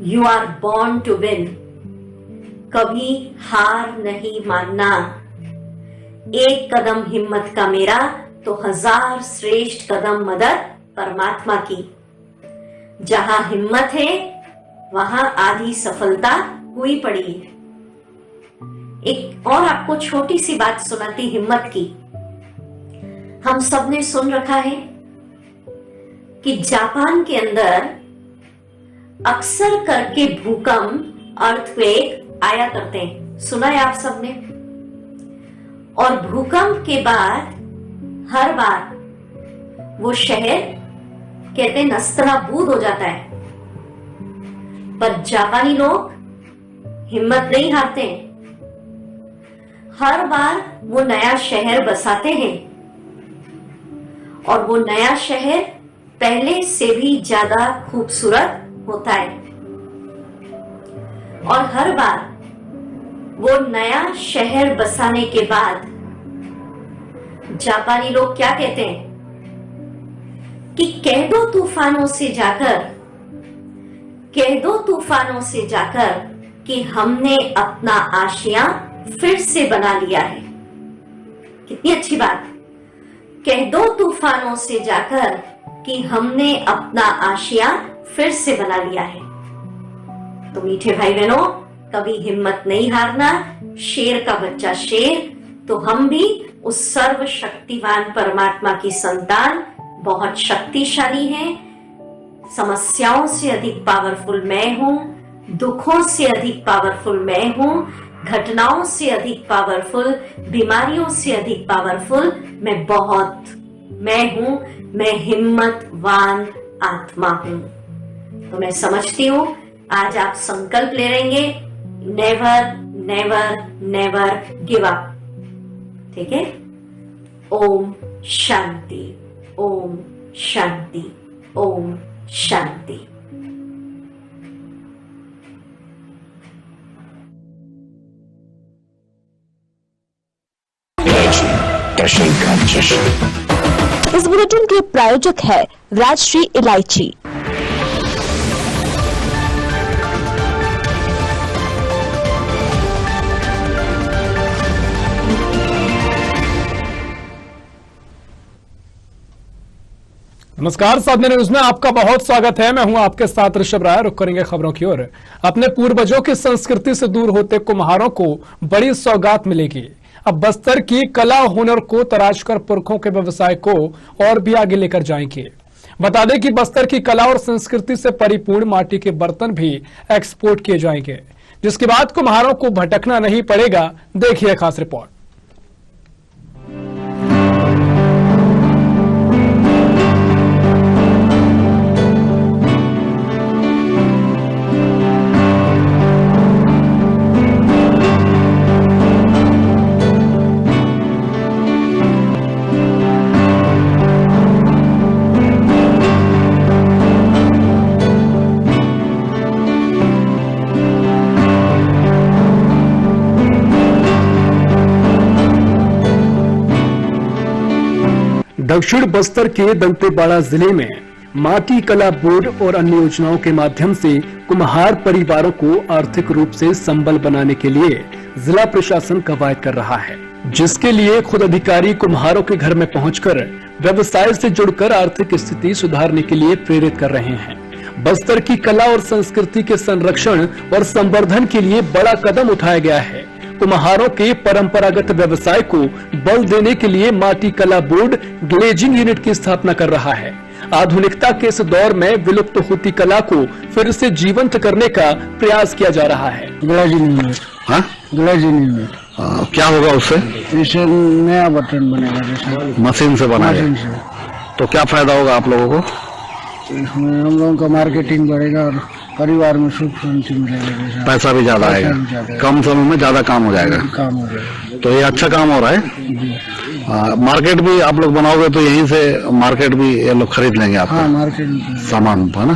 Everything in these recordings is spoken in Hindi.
You are born to win. कभी हार नहीं मानना। एक कदम हिम्मत का मेरा तो 1000 श्रेष्ठ कदम मदद परमात्मा की। जहां हिम्मत है वहां आधी सफलता हुई पड़ी है। एक और आपको छोटी सी बात सुनाती हिम्मत की। हम सब ने सुन रखा है कि जापान के अंदर अक्सर करके भूकंप, अर्थक्वेक आया करते हैं। सुना है आप सबने। और भूकंप के बाद हर बार वो शहर कहते हैं नस्तनाबूद हो जाता है। पर जापानी लोग हिम्मत नहीं हारते। हर बार वो नया शहर बसाते हैं और वो नया शहर पहले से भी ज्यादा खूबसूरत होता है। और हर बार वो नया शहर बसाने के बाद जापानी लोग क्या कहते हैं कि कह दो तूफानों से जाकर कि हमने अपना आशिया फिर से बना लिया है। कितनी अच्छी बात। कह दो तूफानों से जाकर कि हमने अपना आशिया फिर से बना लिया है। तो मीठे भाई बहनों, कभी हिम्मत नहीं हारना। शेर का बच्चा शेर। तो हम भी उस सर्वशक्तिवान परमात्मा की संतान, बहुत शक्तिशाली हैं। समस्याओं से अधिक पावरफुल मैं हूं, दुखों से अधिक पावरफुल मैं हूं, घटनाओं से अधिक पावरफुल, बीमारियों से अधिक पावरफुल मैं हूं। मैं हिम्मतवान आत्मा हूं। तो मैं समझती हूं आज आप संकल्प ले रहेंगे, never never never give up. ठीक है। ओम शांति, ओम शांति, ओम शांति। इस बुलेटिन के प्रायोजक है राजश्री इलायची। नमस्कार, साधना न्यूज में आपका बहुत स्वागत है। मैं हूं आपके साथ ऋषभ राय। रुक करेंगे खबरों की ओर। अपने पूर्वजों की संस्कृति से दूर होते कुम्हारों को बड़ी सौगात मिलेगी। अब बस्तर की कला हुनर को तराशकर पुरखों के व्यवसाय को और भी आगे लेकर जाएंगे। बता दें कि बस्तर की कला और संस्कृति से परिपूर्ण माटी के बर्तन भी एक्सपोर्ट किए जाएंगे, जिसके बाद कुम्हारों को भटकना नहीं पड़ेगा। देखिए खास रिपोर्ट। दक्षिण बस्तर के दंतेवाड़ा जिले में माटी कला बोर्ड और अन्य योजनाओं के माध्यम से कुम्हार परिवारों को आर्थिक रूप से संबल बनाने के लिए जिला प्रशासन कवायद कर रहा है, जिसके लिए खुद अधिकारी कुम्हारों के घर में पहुंचकर व्यवसाय से जुड़कर आर्थिक स्थिति सुधारने के लिए प्रेरित कर रहे हैं। बस्तर की कला और संस्कृति के संरक्षण और संवर्धन के लिए बड़ा कदम उठाया गया है। कुम्हारों के परंपरागत व्यवसाय को बल देने के लिए माटी कला बोर्ड ग्लेजिंग यूनिट की स्थापना कर रहा है। आधुनिकता के इस दौर में विलुप्त होती कला को फिर से जीवंत करने का प्रयास किया जा रहा है। Glazing unit. हाँ? Glazing unit. क्या होगा उससे? इससे नया बर्तन बनेगा। जैसे मशीन से बना है। तो क्या फायदा होगा आप लोगों को? इसमें हम लोगों का मार्केटिंग बढ़ेगा और परिवार में सुख शांति मिलेगा। पैसा भी ज्यादा आएगा, कम समय में ज्यादा काम हो जाएगा। तो ये अच्छा काम हो रहा है। मार्केट भी आप लोग बनाओगे तो यहीं से मार्केट भी ये लोग खरीद लेंगे आपका? हाँ, मार्केट सामान है ना।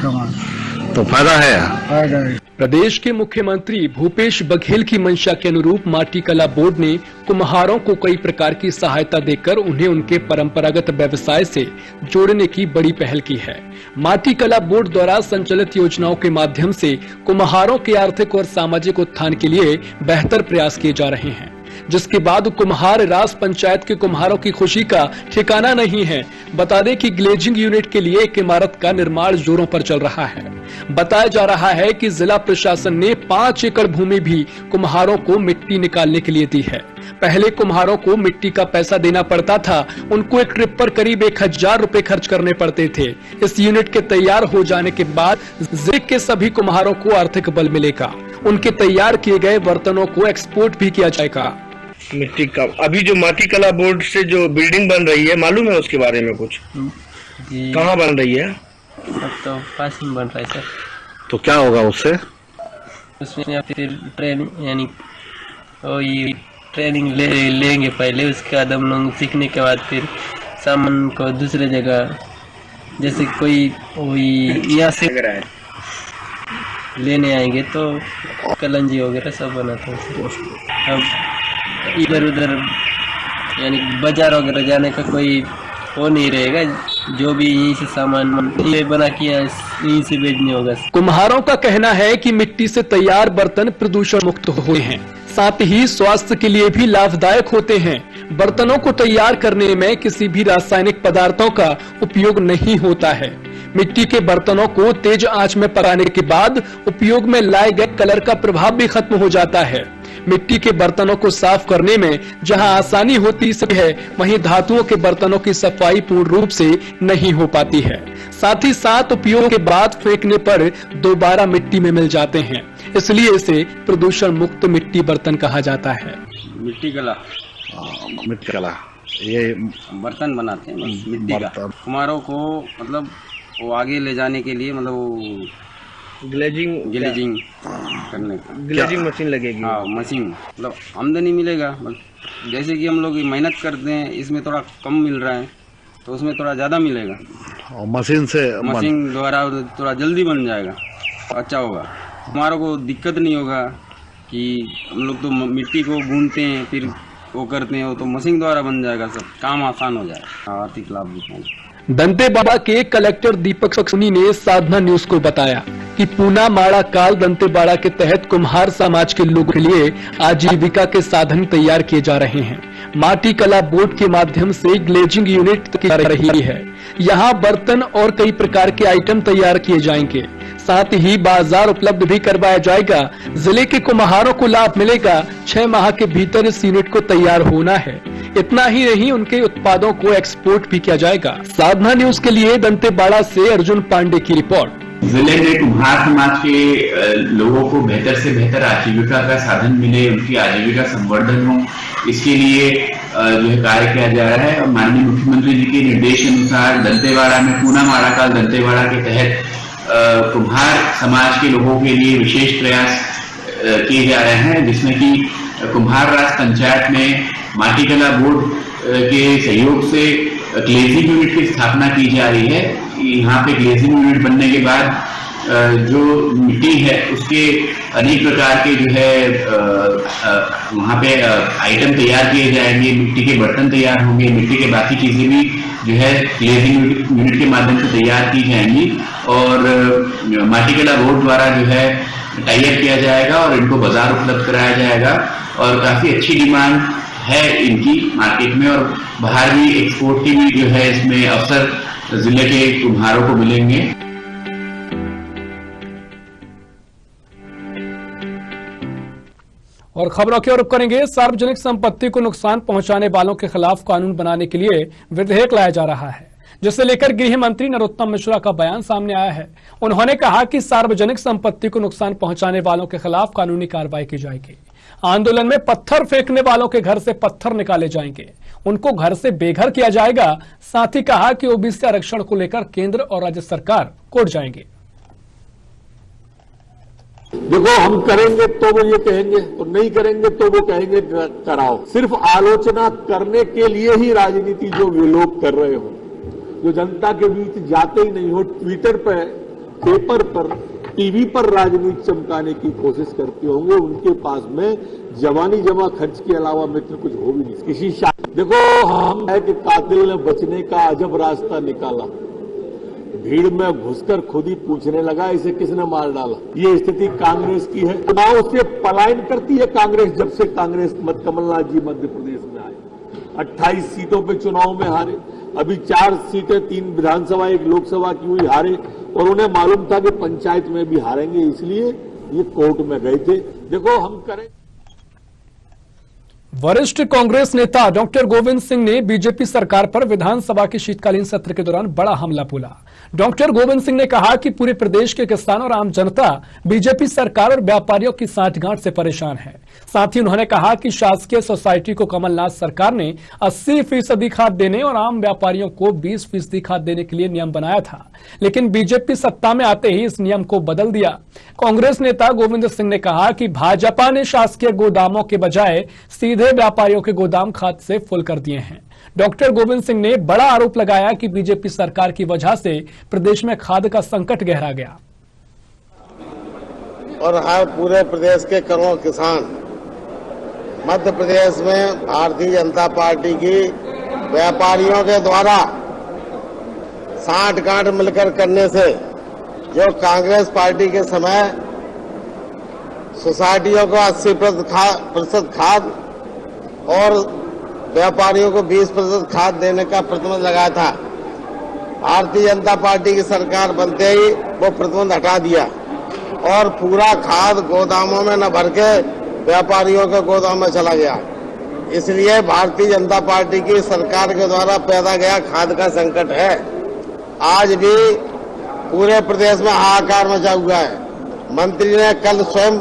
तो फायदा है। फायदा है। प्रदेश के मुख्यमंत्री भूपेश बघेल की मंशा के अनुरूप माटी कला बोर्ड ने कुम्हारों को कई प्रकार की सहायता देकर उन्हें उनके परंपरागत व्यवसाय से जोड़ने की बड़ी पहल की है। माटी कला बोर्ड द्वारा संचालित योजनाओं के माध्यम से कुम्हारों के आर्थिक और सामाजिक उत्थान के लिए बेहतर प्रयास किए जा रहे हैं, जिसके बाद कुम्हार रास पंचायत के कुम्हारों की खुशी का ठिकाना नहीं है। बता दें कि ग्लेजिंग यूनिट के लिए एक इमारत का निर्माण जोरों पर चल रहा है। बताया जा रहा है कि जिला प्रशासन ने 5 एकड़ भूमि भी कुम्हारों को मिट्टी निकालने के लिए दी है। पहले कुम्हारों को मिट्टी का पैसा देना पड़ता था, उनको एक ट्रिप पर करीब 1000 रुपए खर्च करने पड़ते थे। इस यूनिट के तैयार हो जाने के बाद जिले के सभी कुम्हारों को आर्थिक बल मिलेगा। उनके तैयार किए गए बर्तनों को एक्सपोर्ट भी किया जाएगा। मिट्टी का अभी जो माटी कला बोर्ड से जो बिल्डिंग बन रही है, मालूम है उसके बारे में कुछ? कहाँ बन रही है? अब तो पास में बन रहा है सर। तो क्या होगा उससे? उसमें या फिर ट्रेनिंग यानी ये ट्रेनिंग लेंगे पहले, उसके बाद हम लोग सीखने के बाद फिर सामान को दूसरे जगह, जैसे कोई यहाँ से लेने आएंगे तो कलंजी वगैरह सब बनाते हैं। अब इधर उधर यानी बाजार वगैरह जाने का कोई वो नहीं रहेगा, जो भी यहीं से सामान बना के यहीं से बेचने होगा। कुम्हारों का कहना है कि मिट्टी से तैयार बर्तन प्रदूषण मुक्त होते हैं, साथ ही स्वास्थ्य के लिए भी लाभदायक होते हैं। बर्तनों को तैयार करने में किसी भी रासायनिक पदार्थों का उपयोग नहीं होता है। मिट्टी के बर्तनों को तेज आंच में पकाने के बाद उपयोग में लाए गए कलर का प्रभाव भी खत्म हो जाता है। मिट्टी के बर्तनों को साफ करने में जहां आसानी होती है, वहीं धातुओं के बर्तनों की सफाई पूर्ण रूप से नहीं हो पाती है। साथ ही साथ उपयोग के बाद फेंकने पर दोबारा मिट्टी में मिल जाते हैं, इसलिए इसे प्रदूषण मुक्त मिट्टी बर्तन कहा जाता है। मिट्टी कला ये बर्तन बनाते हैं मिट्टी का। कुम्हारों को मतलब वो आगे ले जाने के लिए मतलब वो ग्लेजिंग करने का ग्लेजिंग मशीन लगेगी। हाँ मशीन, मतलब आमदनी मिलेगा। जैसे कि हम लोग मेहनत करते हैं, इसमें थोड़ा कम मिल रहा है तो उसमें थोड़ा ज़्यादा मिलेगा। और मशीन द्वारा थोड़ा जल्दी बन जाएगा, अच्छा होगा। हमारों को दिक्कत नहीं होगा कि हम लोग तो मिट्टी को गूंथते हैं फिर वो करते हैं, वो तो मशीन द्वारा बन जाएगा, सब काम आसान हो जाएगा, आर्थिक लाभ भी। दंतेवाड़ा के कलेक्टर दीपक सक्सेना ने साधना न्यूज को बताया कि पूना माड़ा काल दंतेवाड़ा के तहत कुम्हार समाज के लोगों के लिए आजीविका के साधन तैयार किए जा रहे हैं। माटी कला बोर्ड के माध्यम से ग्लेजिंग यूनिट की जा रही है। यहाँ बर्तन और कई प्रकार के आइटम तैयार किए जाएंगे, साथ ही बाजार उपलब्ध भी करवाया जाएगा। जिले के कुम्हारों को लाभ मिलेगा। 6 माह के भीतर इस यूनिट को तैयार होना है। इतना ही नहीं, उनके उत्पादों को एक्सपोर्ट भी किया जाएगा। साधना न्यूज के लिए दंतेवाड़ा से अर्जुन पांडे की रिपोर्ट। जिले में कुम्हार समाज के लोगों को बेहतर से बेहतर आजीविका का साधन मिले, उनकी आजीविका संवर्धन हो, इसके लिए जो है कार्य किया जा रहा है। और माननीय मुख्यमंत्री जी के निर्देश अनुसार दंतेवाड़ा में पूना माड़ा काल दंतेवाड़ा के तहत कुम्हार समाज के लोगों के लिए विशेष प्रयास किए जा रहे हैं, जिसमें कि कुम्हार राज पंचायत में माटी कला बोर्ड के सहयोग से ग्लेजिंग यूनिट की स्थापना की जा रही है। यहाँ पे ग्लेजिंग यूनिट बनने के बाद जो मिट्टी है उसके अनेक प्रकार के जो है वहाँ पे आइटम तैयार किए जाएंगे, मिट्टी के बर्तन तैयार होंगे, मिट्टी के बाकी चीजें भी जो है ग्लेजिंग यूनिट के माध्यम से तैयार की जाएंगी और माटी कला बोर्ड द्वारा जो है टाई अप किया जाएगा और इनको बाजार उपलब्ध कराया जाएगा। और काफी अच्छी डिमांड है इनकी मार्केट में और बाहर भी एक्सपोर्ट की भी जो है इसमें अवसर जिले के कुम्हारों को मिलेंगे। और खबरों की ओर रुख करेंगे। सार्वजनिक संपत्ति को नुकसान पहुंचाने वालों के खिलाफ कानून बनाने के लिए विधेयक लाया जा रहा है, जिसे लेकर गृह मंत्री नरोत्तम मिश्रा का बयान सामने आया है। उन्होंने कहा कि सार्वजनिक संपत्ति को नुकसान पहुंचाने वालों के खिलाफ कानूनी कार्रवाई की जाएगी। आंदोलन में पत्थर फेंकने वालों के घर से पत्थर निकाले जाएंगे, उनको घर से बेघर किया जाएगा। साथ ही कहा कि ओबीसी आरक्षण को लेकर केंद्र और राज्य सरकार कोर्ट जाएंगे। देखो, हम करेंगे तो वो ये कहेंगे और नहीं करेंगे तो वो कहेंगे कराओ। सिर्फ आलोचना करने के लिए ही राजनीति जो वे लोग कर रहे हो, जो जनता के बीच जाते ही नहीं हो, ट्विटर पर, पेपर पर टीवी पर राजनीति चमकाने की कोशिश करते होंगे, उनके पास में जवानी जमा खर्च के अलावा मित्र कुछ हो भी नहीं। किसी देखो, हम है कि कातिल ने बचने का अजब रास्ता निकाला, भीड़ में घुसकर खुद ही पूछने लगा इसे किसने मार डाला। ये स्थिति कांग्रेस की है। चुनाव से पलायन करती है कांग्रेस। जब से कांग्रेस कमलनाथ जी मध्य प्रदेश में आए, 28 सीटों पे चुनाव में हारे। अभी 4 सीटें, 3 विधानसभा 1 लोकसभा की हुई हारे, और उन्हें मालूम था कि पंचायत में भी हारेंगे, इसलिए ये कोर्ट में गए थे। देखो, हम करें। वरिष्ठ कांग्रेस नेता डॉक्टर गोविंद सिंह ने बीजेपी सरकार पर विधानसभा के शीतकालीन सत्र के दौरान बड़ा हमला बोला। डॉक्टर गोविंद सिंह ने कहा कि पूरे प्रदेश के किसान और आम जनता बीजेपी सरकार और व्यापारियों की सांठगांठ से परेशान है। साथ ही उन्होंने कहा कि शासकीय सोसाइटी को कमलनाथ सरकार ने 80% खाद देने और आम व्यापारियों को 20% खाद देने के लिए नियम बनाया था, लेकिन बीजेपी सत्ता में आते ही इस नियम को बदल दिया। कांग्रेस नेता गोविंद सिंह ने कहा कि भाजपा ने शासकीय गोदामों के बजाय सीधे व्यापारियों के गोदाम खाद से फुल कर दिए हैं। डॉक्टर गोविंद सिंह ने बड़ा आरोप लगाया कि बीजेपी सरकार की वजह से प्रदेश में खाद का संकट गहरा गया। और हर पूरे प्रदेश के करोड़ों किसान मध्य प्रदेश में भारतीय जनता पार्टी की व्यापारियों के द्वारा सांठगांठ मिलकर करने से, जो कांग्रेस पार्टी के समय सोसाइटियों को 80% खाद और व्यापारियों को 20% खाद देने का प्रतिबंध लगाया था, भारतीय जनता पार्टी की सरकार बनते ही वो प्रतिबंध हटा दिया और पूरा खाद गोदामों में न भर के व्यापारियों के गोदाम में चला गया। इसलिए भारतीय जनता पार्टी की सरकार के द्वारा पैदा गया खाद का संकट है। आज भी पूरे प्रदेश में हाहाकार मचा हुआ है। मंत्री ने कल स्वयं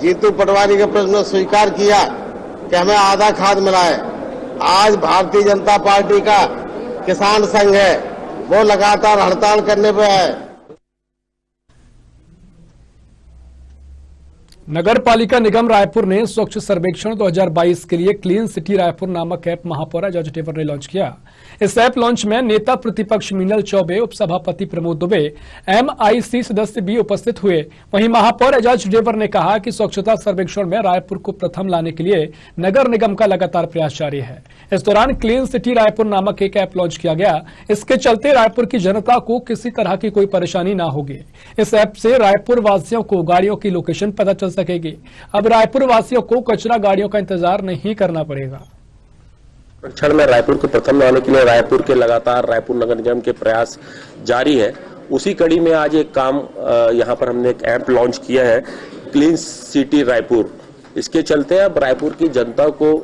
जीतू पटवारी के प्रश्न में स्वीकार किया कि हमें आधा खाद मिला है। आज भारतीय जनता पार्टी का किसान संघ है, वो लगातार हड़ताल करने पर है। नगर पालिका निगम रायपुर ने स्वच्छ सर्वेक्षण 2022 के लिए क्लीन सिटी रायपुर नामक ऐप महापौर एजाज टेवर ने लॉन्च किया। इस ऐप लॉन्च में नेता प्रतिपक्ष मीनल चौबे, उपसभापति प्रमोद दुबे, MIC सदस्य भी उपस्थित हुए। वहीं महापौर एजाज टेवर ने कहा कि स्वच्छता सर्वेक्षण में रायपुर को प्रथम लाने के लिए नगर निगम का लगातार प्रयास जारी है। इस दौरान क्लीन सिटी रायपुर नामक एक ऐप लॉन्च किया गया। इसके चलते रायपुर की जनता को किसी तरह की कोई परेशानी न होगी। इस ऐप से रायपुर वासियों को गाड़ियों की लोकेशन पता चल सकेगी। अब रायपुर वासियों को कचरा गाड़ियों का इंतजार नहीं करना पड़ेगा। सर्वेक्षण में रायपुर को प्रथम लाने के लिए रायपुर के लगातार रायपुर नगर निगम के प्रयास जारी है। उसी कड़ी में आज एक काम यहाँ पर हमने एक ऐप लॉन्च किया है, क्लीन सिटी रायपुर। इसके चलते अब रायपुर की जनता को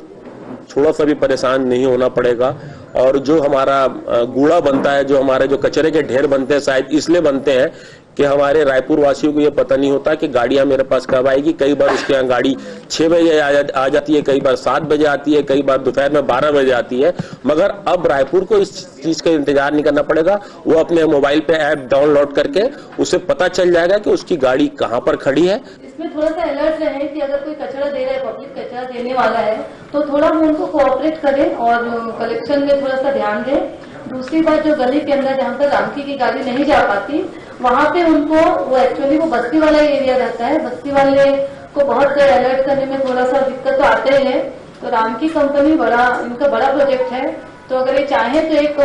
थोड़ा सा भी परेशान नहीं होना पड़ेगा। और जो हमारा कूड़ा बनता है, जो हमारे जो कचरे के ढेर बनते हैं, शायद इसलिए बनते हैं कि हमारे रायपुर वासियों को ये पता नहीं होता कि गाड़ियां मेरे पास कब आएगी। कई बार उसके यहाँ गाड़ी 6 बजे आ जाती है, कई बार 7 बजे आती है, कई बार दोपहर में 12 बजे आती है। मगर अब रायपुर को इस चीज का इंतजार नहीं करना पड़ेगा। वो अपने मोबाइल पे ऐप डाउनलोड करके उसे पता चल जाएगा कि उसकी गाड़ी कहाँ पर खड़ी है। इसमें थोड़ा सा अलर्ट रहे कि अगर कोई कचरा दे रहा है, पब्लिक कचरा देने वाला है, तो थोड़ा वो उनको कोऑपरेट करें और कलेक्शन में थोड़ा सा ध्यान दें। दूसरी बात, जो गली के अंदर जहाँ पर रामकी की गाड़ी नहीं जा पाती, वहाँ पे उनको वो एक्चुअली वो बस्ती वाला एरिया रहता है, बस्ती वाले को बहुत अलर्ट करने में थोड़ा सा दिक्कत तो आते ही है। तो रामकी कंपनी इनका बड़ा प्रोजेक्ट है। तो अगर ये चाहे तो एक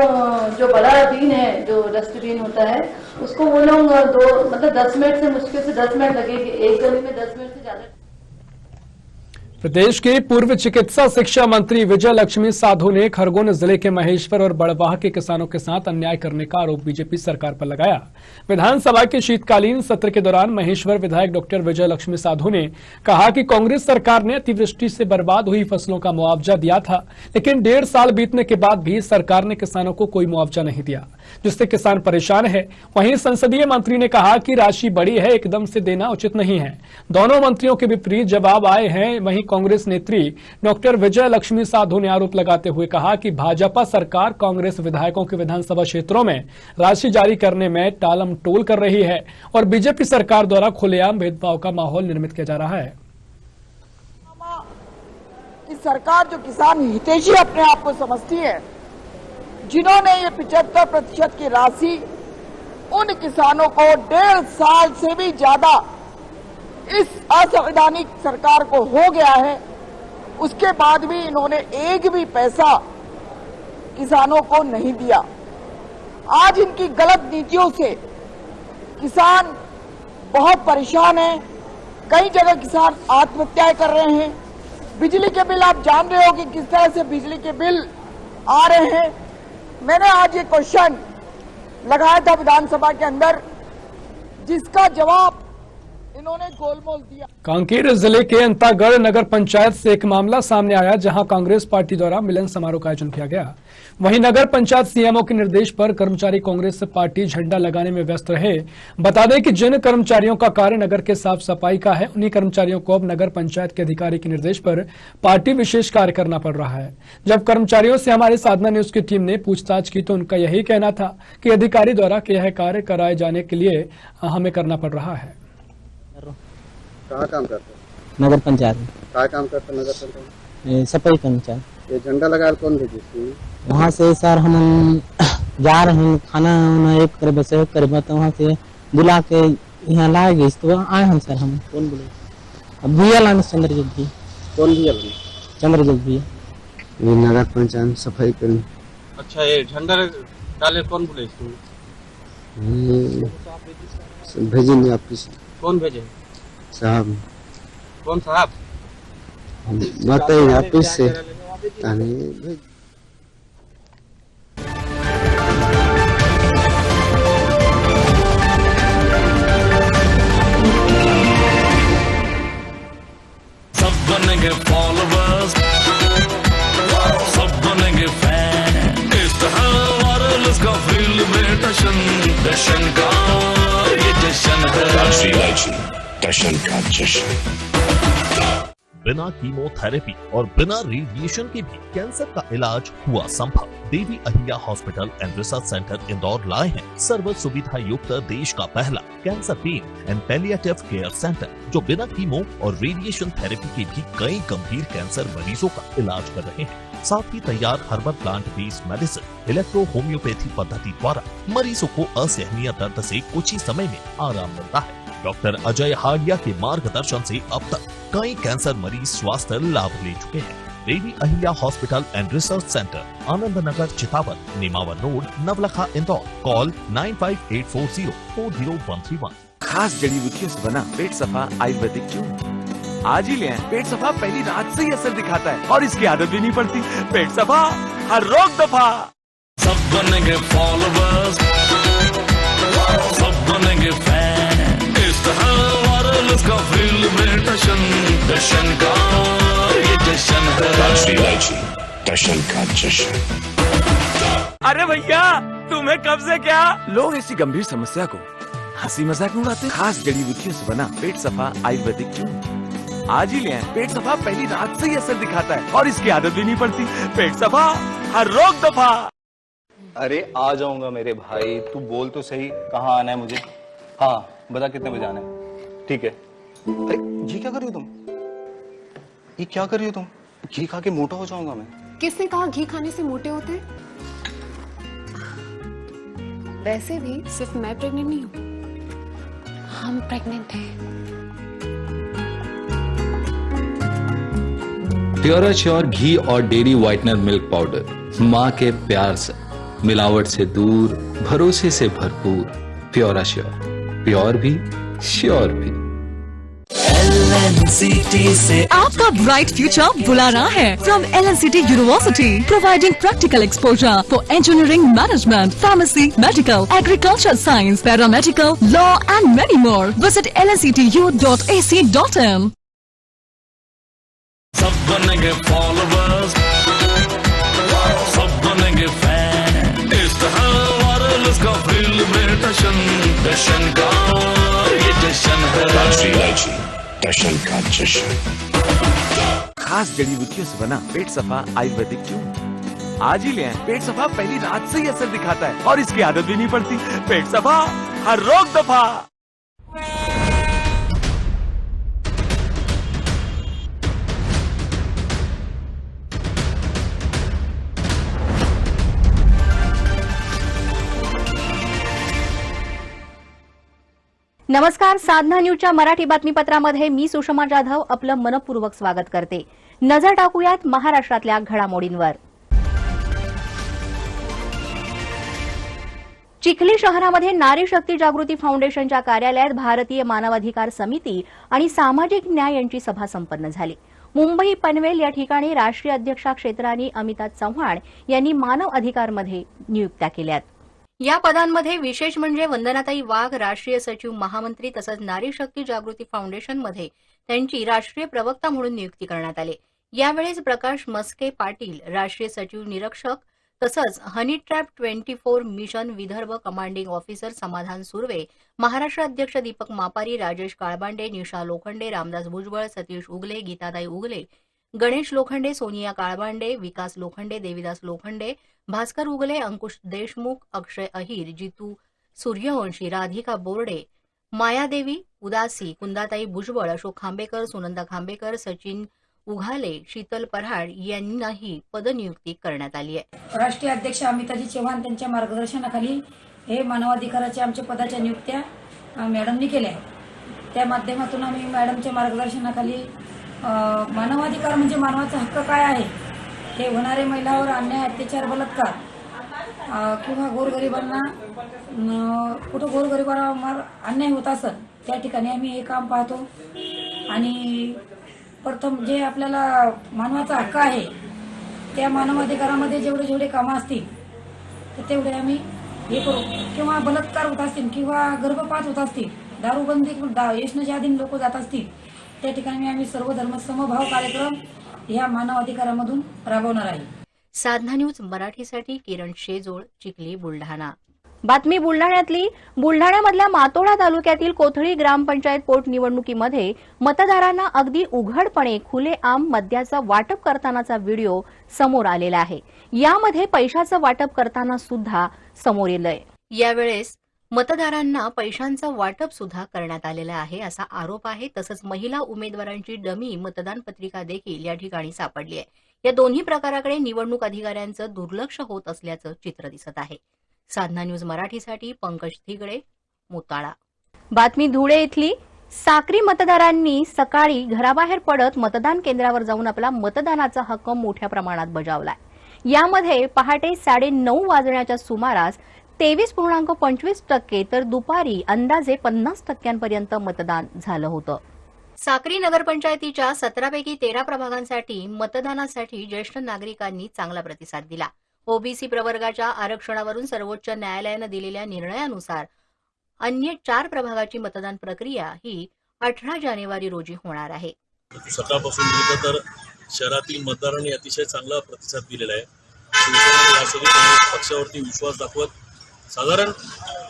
जो बड़ा बीन है, जो डस्टबिन होता है, उसको वो लोग 10 मिनट से मुश्किल से 10 मिनट लगेगी, एक गली में 10 मिनट से ज्यादा। प्रदेश के पूर्व चिकित्सा शिक्षा मंत्री विजय लक्ष्मी साधो ने खरगोन जिले के महेश्वर और बड़वाह के किसानों के साथ अन्याय करने का आरोप बीजेपी सरकार पर लगाया। विधानसभा के शीतकालीन सत्र के दौरान महेश्वर विधायक डॉक्टर विजय लक्ष्मी साधो ने कहा कि कांग्रेस सरकार ने अतिवृष्टि से बर्बाद हुई फसलों का मुआवजा दिया था, लेकिन 1.5 साल बीतने के बाद भी सरकार ने किसानों को कोई मुआवजा नहीं दिया, जिससे किसान परेशान है। वहीं संसदीय मंत्री ने कहा कि राशि बड़ी है, एकदम से देना उचित नहीं है। दोनों मंत्रियों के विपरीत जवाब आए हैं। वहीं कांग्रेस नेत्री डॉक्टर विजय लक्ष्मी साधो ने आरोप लगाते हुए कहा कि भाजपा सरकार कांग्रेस विधायकों के विधानसभा क्षेत्रों में राशि जारी करने में टालम टोल कर रही है और बीजेपी सरकार द्वारा खुलेआम भेदभाव का माहौल निर्मित किया जा रहा है। कि सरकार जो किसान हितैषी अपने आप को समझती है, जिन्होंने ये 75% की राशि उन किसानों को 1.5 साल से भी ज्यादा इस असंवैधानिक सरकार को हो गया है, उसके बाद भी इन्होंने एक भी पैसा किसानों को नहीं दिया। आज इनकी गलत नीतियों से किसान बहुत परेशान है। कई जगह किसान आत्महत्याएं कर रहे हैं। बिजली के बिल आप जान रहे हो कि किस तरह से बिजली के बिल आ रहे हैं। मैंने आज ये क्वेश्चन लगाया था विधानसभा के अंदर, जिसका जवाब इन्होंने गोलमोल दिया। कांकेर जिले के अंतागढ़ नगर पंचायत से एक मामला सामने आया, जहां कांग्रेस पार्टी द्वारा मिलन समारोह का आयोजन किया गया। वहीं नगर पंचायत सीएमओ के निर्देश पर कर्मचारी कांग्रेस पार्टी झंडा लगाने में व्यस्त रहे। बता दें कि जिन कर्मचारियों का कार्य नगर के साफ सफाई का है, उन्हीं कर्मचारियों को अब नगर पंचायत के अधिकारी के निर्देश पर पार्टी विशेष कार्य करना पड़ रहा है। जब कर्मचारियों से हमारे साधना न्यूज की टीम ने पूछताछ की तो उनका यही कहना था कि अधिकारी द्वारा यह कार्य कराए जाने के लिए हमें करना पड़ रहा है। कहाँ काम करते हैं? नगर पंचायत में। कहाँ काम करते हैं नगर पंचायत? सफाई पंचायत। ये झंडा लगा कौन भेजे? वहाँ से सर हम जा रहे हैं, खाना एक करे बस एक करे बस, वहाँ से बुला के यहाँ लाए गए तो आए हम सर। हम कौन बोले? अब भैया लाने चंद्रजीत जी। कौन भैया लाने? चंद्रजीत भैया। ये नगर पंचायत सफाई करें। अच्छा, ये झंडा डाले कौन बोले इसको? भेजे नहीं आप किसी? कौन भेजे? साहब। कौन साहब? बताइए ऑफिस से। सब बनेंगे फॉलोवर्स, सब बनेंगे फैन। इस तरह वायरलेस का फील्ड में जश्न का ये जश्न है, जश्न का जश्न। बिना कीमोथेरेपी और बिना रेडिएशन के भी कैंसर का इलाज हुआ संभव। Devi Ahilya hospital and research centre Indore लाए हैं सर्व सुविधा युक्त देश का पहला cancer pain and palliative care centre, जो बिना कीमो और रेडिएशन थेरेपी के भी कई गंभीर कैंसर मरीजों का इलाज कर रहे हैं। साथ ही तैयार herbal plant based medicine electro homeopathy पद्धति द्वारा मरीजों को असहनीय दर्द से कुछ ही समय में आराम मिलता है। डॉक्टर अजय हाडिया के मार्गदर्शन से अब तक कई कैंसर मरीज स्वास्थ्य लाभ ले चुके हैं। Devi Ahilya hospital and research centre, Anand Nagar, Chitawan, Nimawar road, Navlakha, Indore. Call 9584040131। खास जड़ी बूटियों से बना पेट सफा आयुर्वेदिक क्यों? आज ही ले आएं। पेट सफा पहली रात से ही असर दिखाता है और इसकी आदत भी नहीं पड़ती। पेट सफा, हर रोग दफा। सब बनेंगे फॉलोवर्स, सब बनेंगे फैन। इस तरह वायरलेस का फील्ड में जश्न का ये जश्न है, जश्न का जश्न। अरे भैया, तुम्हें कब से क्या? लोग ऐसी गंभीर समस्या को हंसी मजाक में उड़ाते। खास जड़ी बूटियों से बना पेट सफा आयुर्वेदिक क्यों? आज ही ले आएं। पेट सफा पहली रात से ही असर दिखाता है और इसकी आदत भी नहीं पड़ती। पेट सफा, हर रोग दफा। अरे आ जाऊंगा मेरे भाई, तू बोल तो सही कहाँ आना है मुझे। हाँ बता कितने बजे आना है। ठीक है। अरे ये क्या कर रही हो तुम? ये क्या कर रही हो तुम? घी खा के मोटा हो जाऊंगा मैं। किसने कहा घी खाने से मोटे होते? वैसे भी सिर्फ मैं प्रेग्नेंट नहीं हूँ, हम प्रेग्नेंट हैं। प्योराश्योर घी और डेयरी व्हाइटनर मिल्क पाउडर, माँ के प्यार से, मिलावट से दूर, भरोसे से भरपूर। प्योराश्योर, प्योर भी श्योर भी। LNCT से आपका ब्राइट फ्यूचर बुला रहा है। From LNCT University, providing practical exposure for engineering, management, pharmacy, medical, agriculture science, paramedical, law and many more. Visit lnctu.ac.in। सब बनेंगे फॉलोवर्स, सब बनेंगे फैन। इस तरह वायरलेस का फील्ड में जश्न का ये जश्न है, जश्न का जश्न। खास जड़ी बूटियों से बना पेट सफा आयुर्वेदिक क्यों? आज ही ले आएं। पेट सफा पहली रात से ही असर दिखाता है और इसकी आदत भी नहीं पड़ती। पेट सफा, हर रोग दफा। नमस्कार, साधना न्यूजच्या मराठी बातमीपत्रामध्ये मी सुषमा जाधव आपलं मनपूर्वक स्वागत करते. नजर टाकूयात महाराष्ट्रातल्या घडामोडींवर. चिखली शहरामध्ये नारी शक्ती जागृती फाउंडेशनच्या कार्यालयात भारतीय मानवाधिकार समिती आणि सामाजिक न्याय यांची सभा संपन्न झाली. मुंबई पनवेल या ठिकाणी राष्ट्रीय अध्यक्षा क्षेत्रानी अमिता चव्हाण यांनी मानव अधिकारमध्ये नियुक्त्या केल्यात. या पदांमध्ये विशेष म्हणजे वंदनाताई वाघ राष्ट्रीय सचिव महामंत्री तसंच नारी शक्ती जागृती फाउंडेशनमध्ये त्यांची राष्ट्रीय प्रवक्ता म्हणून नियुक्ती करण्यात आली. यावेळेस प्रकाश मस्के पाटील राष्ट्रीय सचिव निरीक्षक तसंच honey trap 24 mission Vidarbha commanding officer समाधान सुर्वे, महाराष्ट्र अध्यक्ष दीपक मापारी, राजेश काळबांडे, निशा लोखंडे, रामदास भुजबळ, सतीश उगले, गीताताई उगले, गणेश लोखंडे, सोनिया काळबांडे, विकास लोखंडे, देविदास लोखंडे, भास्कर उगले, अंकुश देशमुख, अक्षय अहिर, जितू सूर्यवंशी, राधिका बोर्डे, मायादेवी उदासी, कुंदाताई भुजबळ, अशोक खांबेकर, सुनंदा खांबेकर, सचिन उघाले, शीतल पराड यांनाही पदनियुक्ती करण्यात आली आहे. राष्ट्रीय अध्यक्ष अमिताजी चव्हाण त्यांच्या मार्गदर्शनाखाली हे मानवाधिकाराच्या आमच्या पदाच्या नियुक्त्या मॅडमनी केल्या. त्या माध्यमातून आम्ही मॅडमच्या मार्गदर्शनाखाली मानवाधिकार म्हणजे मानवाचा हक्क काय आहे, हे होणारे महिलावर अन्याय, अत्याचार, बलात्कार किंवा गोरगरिबांना कुठं गोरगरिबांवर अन्याय होत असेल त्या ठिकाणी आम्ही हे काम पाहतो. आणि प्रथम जे आपल्याला मानवाचा हक्क आहे त्या मानवाधिकारामध्ये जेवढे जेवढे कामं असतील तर तेवढे आम्ही हे करू. किंवा बलात्कार होत असतील किंवा गर्भपात होत असतील, दारूबंदी यशनं दिन लोक जात असतील त्या ठिकाणी आम्ही सर्व धर्म समभाव कार्यक्रम या मानव अधिकारामधून राबवणार आहे. साधना न्यूज मराठीसाठी किरण शेजोळ, चिखली, बुलढाणा. बातमी बुलढाण्यातली. बुलढाण्यामधल्या मातोडा तालुक्यातील कोथळी ग्रामपंचायत पोटनिवडणुकीमध्ये मतदारांना अगदी उघडपणे खुलेआम मद्याचं वाटप करतानाचा व्हिडिओ समोर आलेला आहे. यामध्ये पैशाचं वाटप करताना सुद्धा समोर येलंय. यावेळेस मतदारांना पैशांचं वाटप सुद्धा करण्यात आलेलं आहे असा आरोप आहे. तसंच महिला उमेदवारांची डमी मतदान पत्रिका देखील या ठिकाणी सापडली आहे. या दोन्ही प्रकाराकडे निवडणूक अधिकाऱ्यांचं दुर्लक्ष होत असल्याचं चित्र दिसत आहे. साधना न्यूज मराठीसाठी पंकज थिगडे, मोताळा. बातमी धुळे इथली. साक्री मतदारांनी सकाळी घराबाहेर पडत मतदान केंद्रावर जाऊन आपला मतदानाचा हक्क मोठ्या प्रमाणात बजावलाय. यामध्ये पहाटे 9:30 वाजण्याच्या सुमारास 23.25% तर दुपारी अंदाजे 50% मतदान झालं होतं. साक्री नगरपंचायतीच्या 17 पैकी 13 प्रभागांसाठी मतदानासाठी ज्येष्ठ नागरिकांनी चांगला प्रतिसाद दिला. ओबीसी प्रवर्गाच्या आरक्षणावरून सर्वोच्च न्यायालयानं दिलेल्या निर्णयानुसार अन्य 4 प्रभागाची मतदान प्रक्रिया ही 18 जानेवारी रोजी होणार आहे. सकाळपासून बघितलं तर शहरातील मतदारांनी अतिशय चांगला प्रतिसाद दिलेला आहे. शिवसेना यासाठी पक्षावरती विश्वास दाखवत साधारण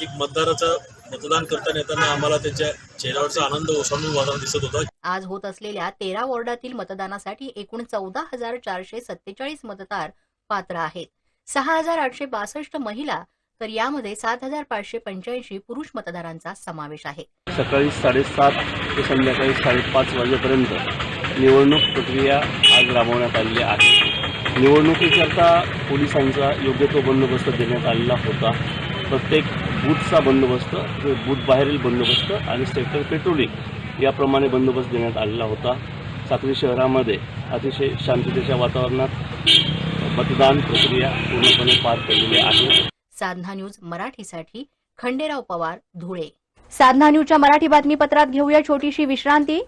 एक मतदान करताना येताना आम्हाला त्यांच्या चेहऱ्यावरचा आनंद ओसंडून वाहताना दिसत होता. आज होत असलेल्या 13 वॉर्डातील मतदानासाठी एकूण 14,447 मतदार पात्र आहेत. 6,862 महिला तर यामध्ये 7,585 पुरुष मतदारांचा समावेश आहे. सकाळी 7:30 ते संध्याकाळी 5:30 वाजेपर्यंत निवडणूक प्रक्रिया आज राबवण्यात आलेली आहे. निवडणुकीकरता पोलिसांचा योग्य तो बंदोबस्त देण्यात आलेला होता. प्रत्येक बूथचा बंदोबस्त, बूथ बाहेरील बंदोबस्त आणि सेक्टर पेट्रोलिंग याप्रमाणे बंदोबस्त देण्यात आलेला होता. साक्री शहरामध्ये अतिशय शांततेच्या वातावरणात मतदान प्रक्रिया पूर्णपणे पार पडलेली आहे. साधना न्यूज मराठीसाठी खंडेराव पवार, धुळे. साधना न्यूजच्या मराठी बातमीपत्रात घेऊया छोटीशी विश्रांती.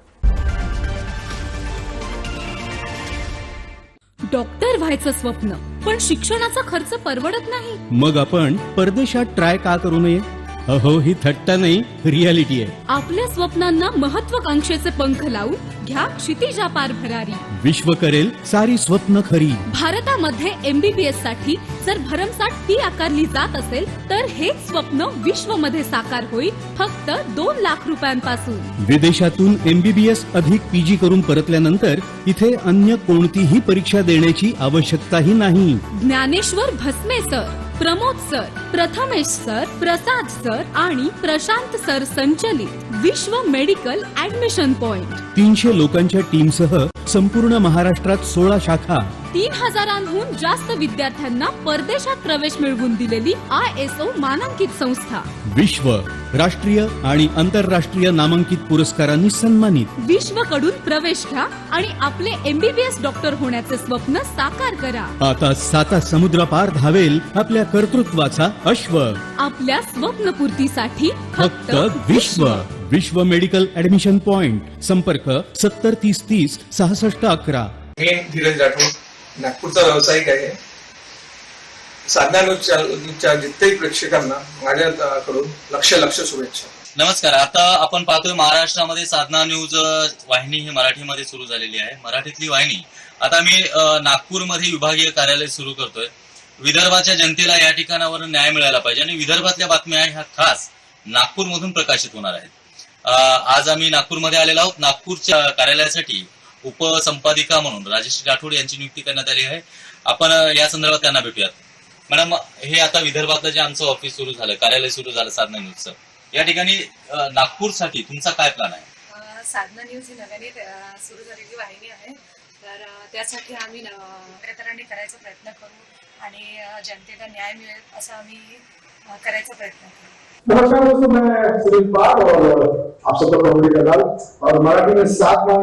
डॉक्टर व्हायचं स्वप्न, पण शिक्षणाचा खर्च परवडत नाही. मग आपण परदेशात ट्राय का करू नये? अहो, ही थट्टा नाही, रियालिटी आहे. आपल्या स्वप्नांना महत्वाकांक्षेचे पंख लावून घ्या क्षितिजा पार भरारी. विश्व करेल सारी स्वप्न खरी. भारतामध्ये MBBS साठी जर भरमसाठ फी आकारली जात असेल तर हेच स्वप्न विश्वमध्ये साकार होईल फक्त 2 लाख रुपयांपासून. विदेशातून MBBS अधिक PG करून परतल्यानंतर इथे अन्य कोणतीही परीक्षा देण्याची आवश्यकताही नाही. Dnyaneshwar Bhasme sir, Pramod sir, Prathamesh sir, Prasad sir आणि प्रशांत सर संचलित विश्व मेडिकल ऍडमिशन पॉइंट 300 लोकांच्या टीमसह संपूर्ण महाराष्ट्रात 16 शाखा, 3000हून जास्त विद्यार्थ्यांना परदेशात प्रवेश मिळवून दिलेली ISO मानांकित संस्था, विश्व, राष्ट्रीय आणि आंतरराष्ट्रीय नामांकित पुरस्कारांनी सन्मानित. विश्वकडून प्रवेश घ्या आणि आपले MBBS डॉक्टर होण्याचे स्वप्न साकार करा. आता 7 समुद्रापार धावेल आपल्या कर्तृत्वाचा अश्व. आपल्या स्वप्नपूर्तीसाठी फक्त विश्व. विश्व मेडिकल ऍडमिशन पॉइंट. संपर्क 70 30 30 66 11. मी धीरज राठोड, नागपूरचा व्यावसायिक आहे. साधना न्यूजच्या जितक्याही प्रेक्षकांना माझ्याकडून लक्ष शुभेच्छा. नमस्कार. आता आपण पाहतोय महाराष्ट्रामध्ये साधना न्यूज वाहिनी ही मराठीमध्ये सुरू झालेली आहे. मराठीतली वाहिनी आता मी नागपूरमध्ये विभागीय कार्यालय सुरू करतोय. विदर्भाच्या जनतेला या ठिकाणावर न्याय मिळाला पाहिजे आणि विदर्भातल्या बातम्या ह्या खास नागपूरमधून प्रकाशित होणार आहेत. आज आम्ही नागपूरमध्ये आलेलो आहोत. नागपूरच्या कार्यालयासाठी उपसंपादिका म्हणून राजेश राठोड यांची नियुक्ती करण्यात आली आहे. आपण या संदर्भात त्यांना भेटूयात. मॅडम, हे आता विदर्भातलं जे आमचं ऑफिस सुरू झालं, कार्यालय सुरू झालं साधना न्यूजचं, या ठिकाणी नागपूरसाठी तुमचा काय प्लॅन आहे? साधना न्यूज ही नव्याने सुरू झालेली वाहिनी आहे, तर त्यासाठी आम्ही प्रयत्नांनी करायचा प्रयत्न करू आणि जनतेला न्याय मिळेल असं आम्ही करायचा प्रयत्न करू. नमस्कार दोस्तों, मैं सुनील पाल और आप सबका कॉमेडी दलाल और मराठी में साधना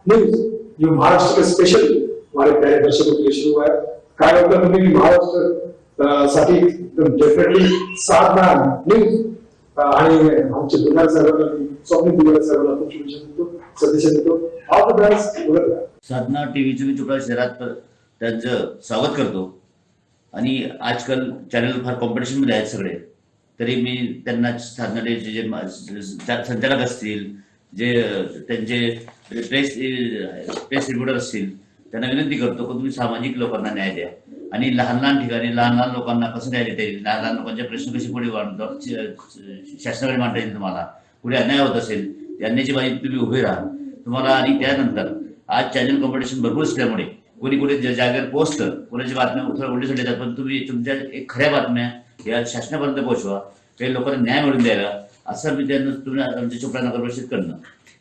न्यूज जो महाराष्ट्र के स्पेशल हमारे प्यारे दर्शकों के लिए शुरू है. काय होतं तुम्ही की महाराष्ट्र साठी डेफिनेटली साधना न्यूज आणि आमचे दुलार साहेबांना, स्वप्नील दुलार साहेबांना खूप शुभेच्छा देतो, सदिच्छा देतो. All the best. साधना टीव्हीचं मी चोपडा शहरात त्यांचं स्वागत करतो आणि आजकाल चॅनल फार कॉम्पिटिशन मध्ये आहेत सगळे, तरी मी त्यांना साधना टीव्हीचे जे संचालक असतील, जे त्यांचे प्रेस रिपोर्टर असतील, त्यांना विनंती करतो की तुम्ही सामाजिक लोकांना न्याय द्या आणि लहान लहान ठिकाणी लहान लहान लोकांना कसं न्याय देता येईल, लहान लहान लोकांचे प्रश्न कसे पुढे शासनाकडे मांडता येईल, तुम्हाला पुढे अन्याय होत असेल त्या अन्यायाची बाजू तुम्ही उभे राहा तुम्हाला. आणि त्यानंतर आज चॅनल कॉम्पिटिशन भरपूर असल्यामुळे कोणी कोणी जागेवर पोहोचतं, कोणाची बातम्या उलटी येतात, पण तुम्ही तुमच्या एक खऱ्या बातम्या या शासनापर्यंत पोहोचवा, काही लोकांना न्याय मिळून द्यायला, असं मी त्यांना तुम्ही आमच्या चोपडा नगर परिषदकडनं,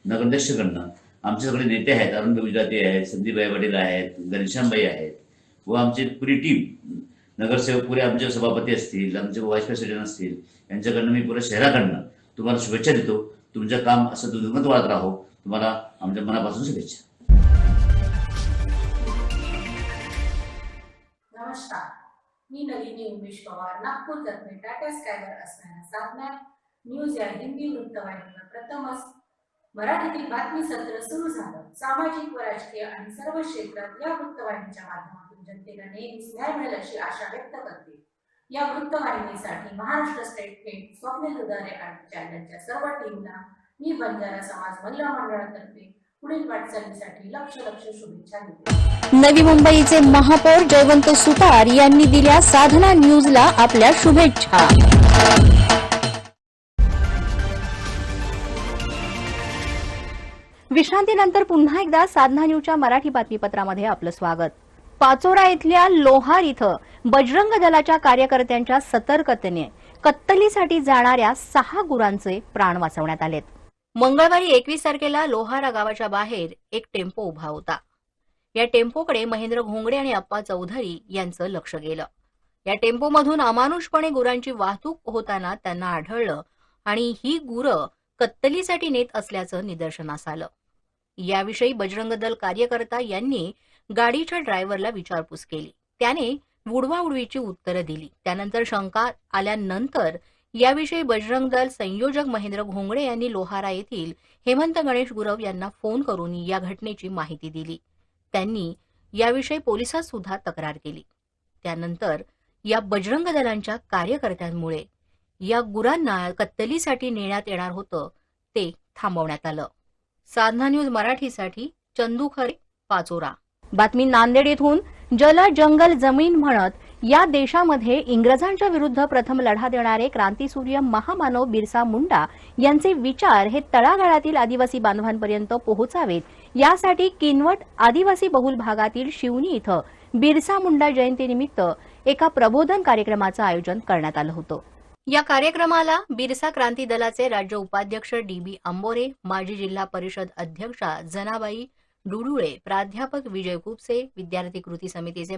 नगराध्यक्षकडनं आमचे सगळे नेते आहेत. अरुण गुजराती आहेत, संदीपभाई पाटील आहेत, घनश्यामबाई आहेत व आमची पुरी टीम, नगरसेवक पुरे आमचे सभापती असतील, आमचे व्हाईस प्रेसिडेंट असतील, यांच्याकडनं मी पुऱ्या शहराकडनं तुम्हाला शुभेच्छा देतो. तुमचं काम असं दुर्गत वाढत राहो. तुम्हाला आमच्या मनापासून शुभेच्छा. नमस्कार, मी नलिनी उमेश पवार, नागपूर तर्फे टाटा स्कायवर असणाऱ्या साधना न्यूज या हिंदी वृत्तवाहिनीवर प्रथमच मराठीतील बातमी सत्र सुरू झालं. सामाजिक व राजकीय आणि सर्व क्षेत्रात या वृत्तवाहिनीच्या माध्यमातून जनतेला नेहमीच न्याय मिळेल अशी आशा व्यक्त करते. या वृत्तवाहिनीसाठी महाराष्ट्र स्टेट हेड स्वप्नील दुधारे आणि चॅनलच्या सर्व टीमला मी बंजारा समाज महिला मंडळातर्फे पुढील वाटचालीसाठी लक्ष शुभेच्छा देते. नवी मुंबईचे महापौर जयवंत सुतार यांनी दिल्या साधना न्यूजला आपल्या शुभेच्छा. विश्रांतीनंतर पुन्हा एकदा साधना न्यूजच्या मराठी बातमीपत्रामध्ये आपलं स्वागत. पाचोरा इथल्या लोहार इथं बजरंग दलाच्या कार्यकर्त्यांच्या सतर्कतेने कत्तलीसाठी जाणाऱ्या 6 गुरांचे प्राण वाचवण्यात आलेत. मंगळवारी 21 तारखेला लोहारा गावाच्या बाहेर एक टेम्पो उभा होता. या टेम्पोकडे महेंद्र घोंगडे आणि अप्पा चौधरी यांचं लक्ष गेलं. या टेम्पोमधून अमानुषपणे गुरांची वाहतूक होताना त्यांना आढळलं आणि ही गुरं कत्तलीसाठी नेत असल्याचं निदर्शनास आलं. याविषयी बजरंग दल कार्यकर्ता यांनी गाडीच्या ड्रायव्हरला विचारपूस केली. त्याने उडवाउडवीची उत्तरं दिली. त्यानंतर शंका आल्यानंतर याविषयी बजरंग दल संयोजक महेंद्र घोंगडे यांनी लोहारा येथील हेमंत गणेश गुरव यांना फोन करून या घटनेची माहिती दिली. त्यांनी याविषयी पोलिसात सुद्धा तक्रार केली. त्यानंतर या बजरंग दलांच्या कार्यकर्त्यांमुळे या गुरांना कत्तलीसाठी नेण्यात येणार होतं ते थांबवण्यात आलं. साधना न्यूज मराठीसाठी चंदू खरे, पाचोरा. बातमी नांदेड येथून. जल जंगल जमीन म्हणत या देशामध्ये इंग्रजांच्या विरुद्ध प्रथम लढा देणारे क्रांतीसूर्य महामानव बिरसा मुंडा यांचे विचार हे तळागाळातील आदिवासी बांधवांपर्यंत पोहोचावेत, यासाठी किनवट आदिवासी बहुल भागातील शिवनी इथं बिरसा मुंडा जयंतीनिमित्त एका प्रबोधन कार्यक्रमाचं आयोजन करण्यात आलं होतं. या कार्यक्रमाला बिरसा क्रांती दलाचे राज्य उपाध्यक्ष DB अंबोरे, माजी जिल्हा परिषद अध्यक्षा जनाबाई डुडुळे, प्राध्यापक विजय कुपसे, विद्यार्थी कृती समितीचे